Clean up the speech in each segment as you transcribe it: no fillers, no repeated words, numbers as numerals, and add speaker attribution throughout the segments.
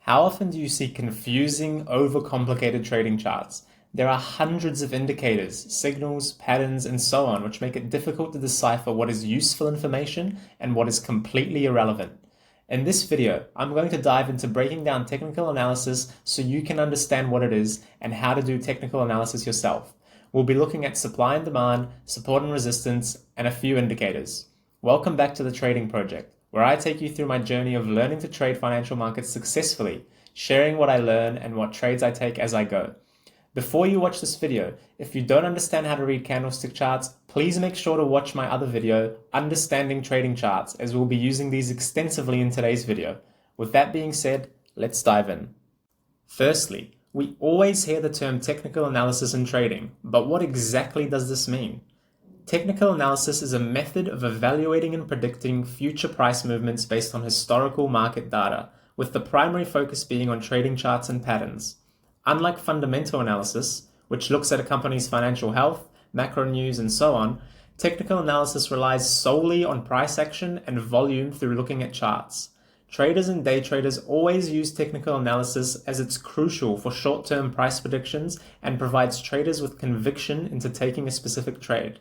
Speaker 1: How often do you see confusing, overcomplicated trading charts? There are hundreds of indicators, signals, patterns, and so on, which make it difficult to decipher what is useful information and what is completely irrelevant. In this video, I'm going to dive into breaking down technical analysis so you can understand what it is and how to do technical analysis yourself. We'll be looking at supply and demand, support and resistance, and a few indicators. Welcome back to the Trading Project, where I take you through my journey of learning to trade financial markets successfully, sharing what I learn and what trades I take as I go. Before you watch this video, if you don't understand how to read candlestick charts, please make sure to watch my other video, Understanding Trading Charts, as we'll be using these extensively in today's video. With that being said, let's dive in. Firstly, we always hear the term technical analysis in trading, but what exactly does this mean? Technical analysis is a method of evaluating and predicting future price movements based on historical market data, with the primary focus being on trading charts and patterns. Unlike fundamental analysis, which looks at a company's financial health, macro news, and so on, technical analysis relies solely on price action and volume through looking at charts. Traders and day traders always use technical analysis as it's crucial for short-term price predictions and provides traders with conviction into taking a specific trade.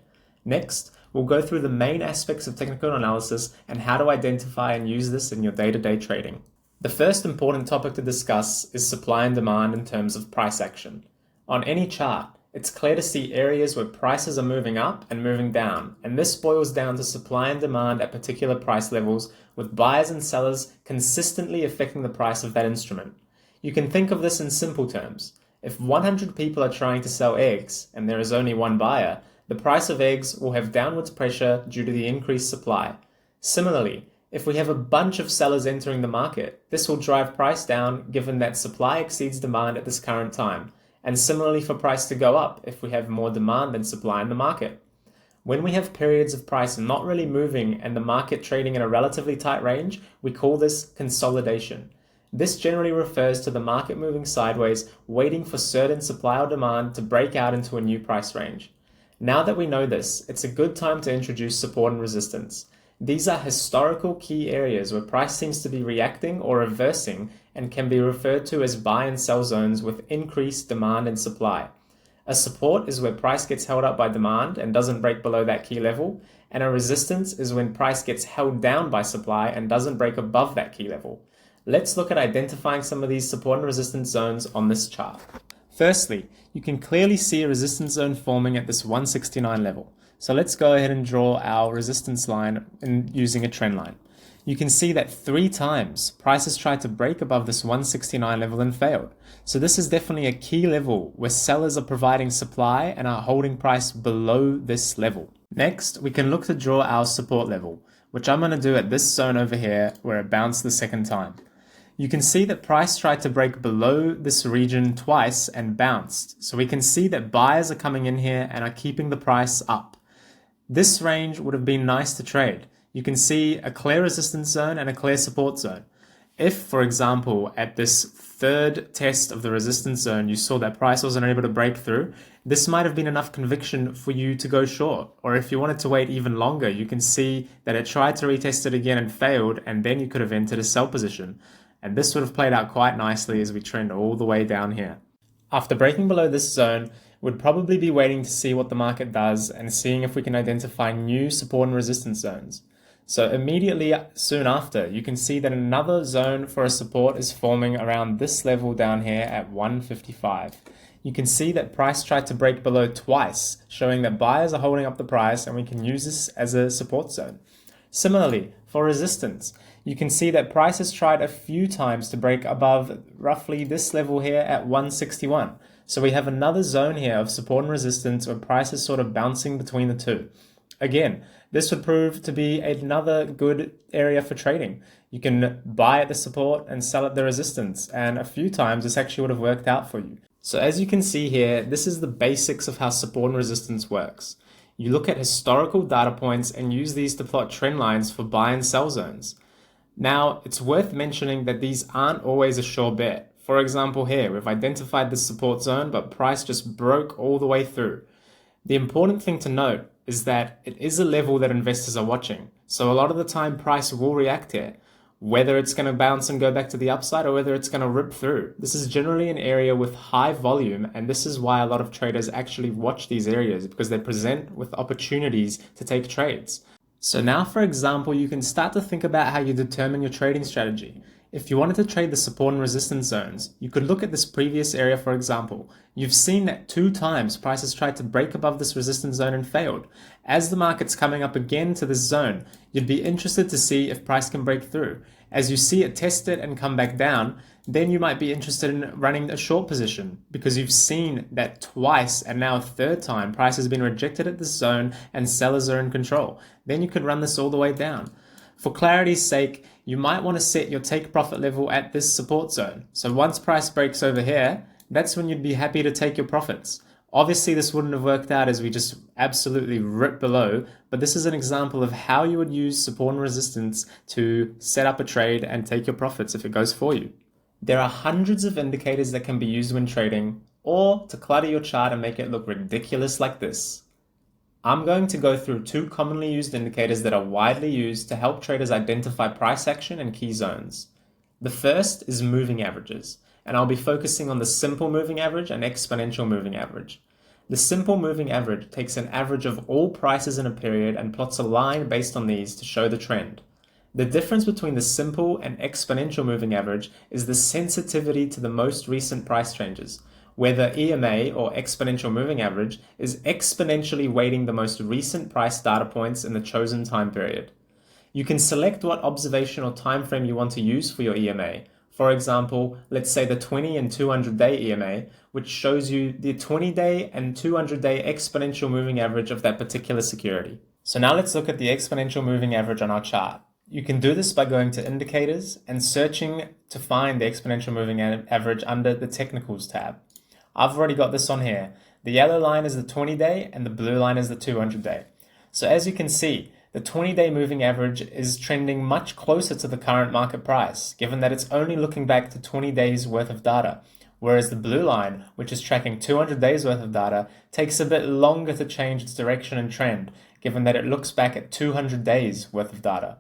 Speaker 1: Next, we'll go through the main aspects of technical analysis and how to identify and use this in your day-to-day trading. The first important topic to discuss is supply and demand in terms of price action. On any chart, it's clear to see areas where prices are moving up and moving down, and this boils down to supply and demand at particular price levels, with buyers and sellers consistently affecting the price of that instrument. You can think of this in simple terms. If 100 people are trying to sell eggs and there is only one buyer, the price of eggs will have downwards pressure due to the increased supply. Similarly, if we have a bunch of sellers entering the market, this will drive price down given that supply exceeds demand at this current time, and similarly for price to go up if we have more demand than supply in the market. When we have periods of price not really moving and the market trading in a relatively tight range, we call this consolidation. This generally refers to the market moving sideways, waiting for certain supply or demand to break out into a new price range. Now that we know this, it's a good time to introduce support and resistance. These are historical key areas where price seems to be reacting or reversing and can be referred to as buy and sell zones with increased demand and supply. A support is where price gets held up by demand and doesn't break below that key level, and a resistance is when price gets held down by supply and doesn't break above that key level. Let's look at identifying some of these support and resistance zones on this chart. Firstly, you can clearly see a resistance zone forming at this 169 level. So let's go ahead and draw our resistance line using a trend line. You can see that 3 times prices tried to break above this 169 level and failed. So this is definitely a key level where sellers are providing supply and are holding price below this level. Next, we can look to draw our support level, which I'm going to do at this zone over here where it bounced the second time. You can see that price tried to break below this region twice and bounced. So we can see that buyers are coming in here and are keeping the price up. This range would have been nice to trade. You can see a clear resistance zone and a clear support zone. If, for example, at this third test of the resistance zone, you saw that price wasn't able to break through, this might have been enough conviction for you to go short. Or if you wanted to wait even longer, you can see that it tried to retest it again and failed, and then you could have entered a sell position. And this would have played out quite nicely as we trend all the way down here. After breaking below this zone, we'd probably be waiting to see what the market does and seeing if we can identify new support and resistance zones. So immediately soon after, you can see that another zone for a support is forming around this level down here at 155. You can see that price tried to break below twice, showing that buyers are holding up the price and we can use this as a support zone. Similarly, for resistance, you can see that price has tried a few times to break above roughly this level here at 161. So we have another zone here of support and resistance where price is sort of bouncing between the two. Again, this would prove to be another good area for trading. You can buy at the support and sell at the resistance, and a few times this actually would have worked out for you. So as you can see here, this is the basics of how support and resistance works. You look at historical data points and use these to plot trend lines for buy and sell zones. Now, it's worth mentioning that these aren't always a sure bet. For example, here, we've identified the support zone, but price just broke all the way through. The important thing to note is that it is a level that investors are watching. So a lot of the time, price will react here. whether it's going to bounce and go back to the upside or whether it's going to rip through. This is generally an area with high volume, and this is why a lot of traders actually watch these areas, because they present with opportunities to take trades. So now, for example, you can start to think about how you determine your trading strategy. If you wanted to trade the support and resistance zones, you could look at this previous area, for example. You've seen that 2 times prices tried to break above this resistance zone and failed. As the market's coming up again to this zone, you'd be interested to see if price can break through. As you see it test it and come back down, then you might be interested in running a short position, because you've seen that twice and now a 3rd time price has been rejected at this zone and sellers are in control. Then you could run this all the way down. For clarity's sake, you might want to set your take profit level at this support zone. So once price breaks over here, that's when you'd be happy to take your profits. Obviously, this wouldn't have worked out as we just absolutely rip below, but this is an example of how you would use support and resistance to set up a trade and take your profits if it goes for you. There are hundreds of indicators that can be used when trading, or to clutter your chart and make it look ridiculous like this. I'm going to go through 2 commonly used indicators that are widely used to help traders identify price action and key zones. The first is moving averages, and I'll be focusing on the simple moving average and exponential moving average. The simple moving average takes an average of all prices in a period and plots a line based on these to show the trend. The difference between the simple and exponential moving average is the sensitivity to the most recent price changes, where the EMA, or exponential moving average, is exponentially weighting the most recent price data points in the chosen time period. You can select what observation or time frame you want to use for your EMA. For example, let's say the 20 and 200-day EMA, which shows you the 20-day and 200-day exponential moving average of that particular security. So now let's look at the exponential moving average on our chart. You can do this by going to Indicators and searching to find the exponential moving average under the Technicals tab. I've already got this on here. The yellow line is the 20-day and the blue line is the 200-day. So as you can see, the 20-day moving average is trending much closer to the current market price, given that it's only looking back to 20 days worth of data, whereas the blue line, which is tracking 200 days worth of data, takes a bit longer to change its direction and trend, given that it looks back at 200 days worth of data.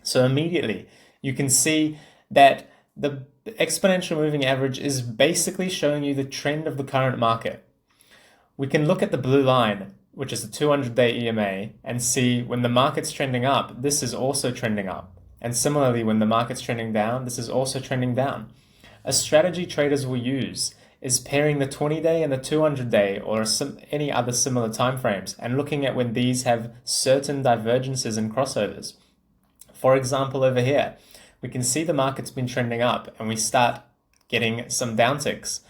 Speaker 1: So immediately, you can see that the exponential moving average is basically showing you the trend of the current market. We can look at the blue line, which is the 200-day EMA, and see when the market's trending up, this is also trending up. And similarly, when the market's trending down, this is also trending down. A strategy traders will use is pairing the 20-day and the 200-day or any other similar timeframes and looking at when these have certain divergences and crossovers. For example, over here, we can see the market's been trending up and we start getting some downticks.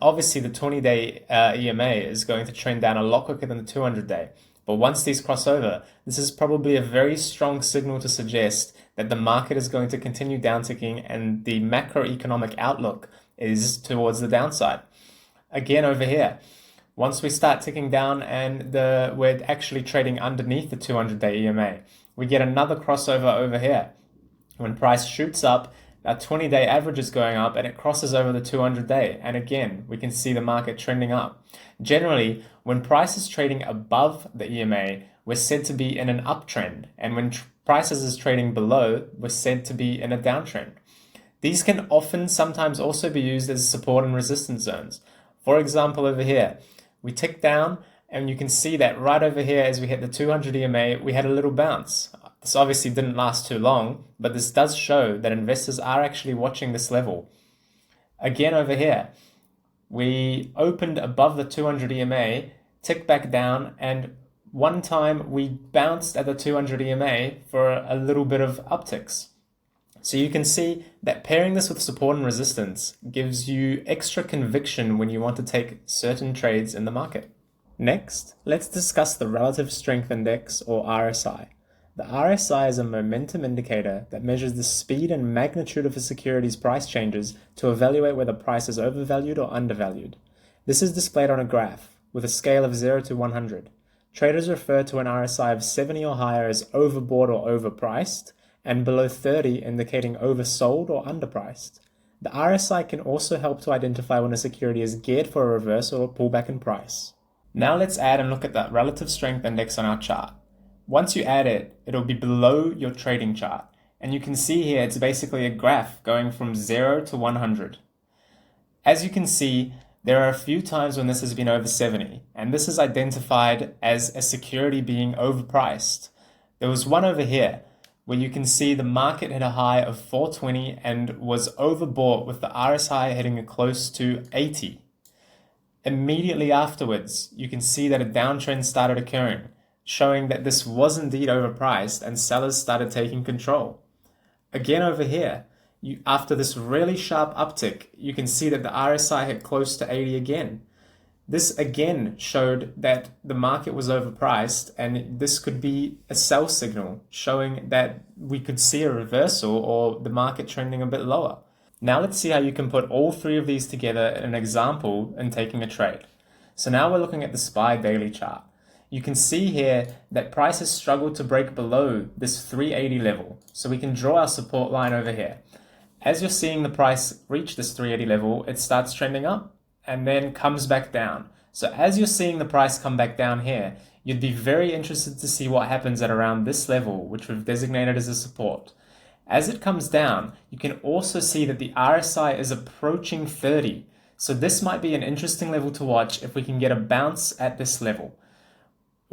Speaker 1: Obviously, the 20-day EMA is going to trend down a lot quicker than the 200-day. But once these cross over, this is probably a very strong signal to suggest that the market is going to continue downticking and the macroeconomic outlook is towards the downside. Again, over here, once we start ticking down and we're actually trading underneath the 200-day EMA, we get another crossover over here. When price shoots up, our 20-day average is going up and it crosses over the 200-day. And again, we can see the market trending up. Generally, when price is trading above the EMA, we're said to be in an uptrend. And when prices is trading below, we're said to be in a downtrend. These can sometimes also be used as support and resistance zones. For example, over here, we tick down and you can see that right over here as we hit the 200 EMA, we had a little bounce. This obviously didn't last too long, but this does show that investors are actually watching this level. Again, over here, we opened above the 200 EMA, ticked back down, and one time we bounced at the 200 EMA for a little bit of upticks. So you can see that pairing this with support and resistance gives you extra conviction when you want to take certain trades in the market. Next, let's discuss the Relative Strength Index, or RSI. The RSI is a momentum indicator that measures the speed and magnitude of a security's price changes to evaluate whether price is overvalued or undervalued. This is displayed on a graph with a scale of 0 to 100. Traders refer to an RSI of 70 or higher as overbought or overpriced, and below 30 indicating oversold or underpriced. The RSI can also help to identify when a security is geared for a reversal or pullback in price. Now let's add and look at that Relative Strength Index on our chart. Once you add it, it'll be below your trading chart. And you can see here, it's basically a graph going from 0 to 100. As you can see, there are a few times when this has been over 70, and this is identified as a security being overpriced. There was one over here where you can see the market hit a high of 420 and was overbought with the RSI hitting close to 80. Immediately afterwards, you can see that a downtrend started occurring, showing that this was indeed overpriced and sellers started taking control. Again over here, after this really sharp uptick, you can see that the RSI hit close to 80 again. This again showed that the market was overpriced, and this could be a sell signal showing that we could see a reversal or the market trending a bit lower. Now let's see how you can put all three of these together in an example in taking a trade. So now we're looking at the SPY daily chart. You can see here that price has struggled to break below this 380 level. So we can draw our support line over here. As you're seeing the price reach this 380 level, it starts trending up and then comes back down. So as you're seeing the price come back down here, you'd be very interested to see what happens at around this level, which we've designated as a support. As it comes down, you can also see that the RSI is approaching 30. So this might be an interesting level to watch if we can get a bounce at this level.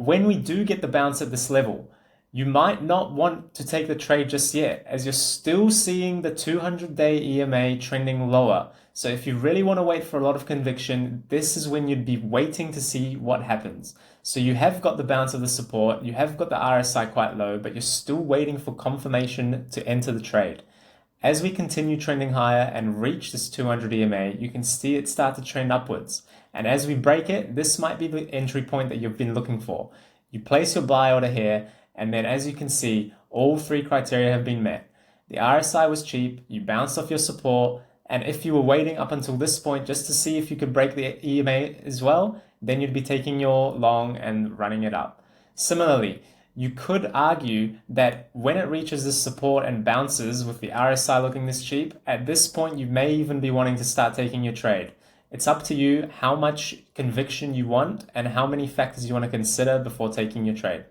Speaker 1: When we do get the bounce at this level, you might not want to take the trade just yet, as you're still seeing the 200-day EMA trending lower. So if you really want to wait for a lot of conviction, this is when you'd be waiting to see what happens. So you have got the bounce of the support, you have got the RSI quite low, but you're still waiting for confirmation to enter the trade. As we continue trending higher and reach this 200 EMA, you can see it start to trend upwards. And as we break it, this might be the entry point that you've been looking for. You place your buy order here, and then as you can see, all three criteria have been met. The RSI was cheap, you bounced off your support, and if you were waiting up until this point just to see if you could break the EMA as well, then you'd be taking your long and running it up. Similarly, you could argue that when it reaches this support and bounces with the RSI looking this cheap, at this point you may even be wanting to start taking your trade. It's up to you how much conviction you want and how many factors you want to consider before taking your trade.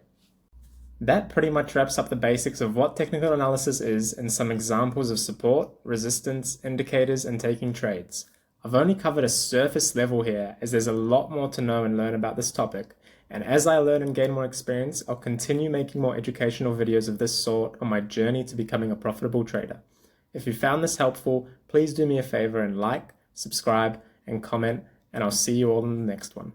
Speaker 1: That pretty much wraps up the basics of what technical analysis is and some examples of support, resistance, indicators, and taking trades. I've only covered a surface level here, as there's a lot more to know and learn about this topic, and as I learn and gain more experience, I'll continue making more educational videos of this sort on my journey to becoming a profitable trader. If you found this helpful, please do me a favor and like, subscribe, and comment, and I'll see you all in the next one.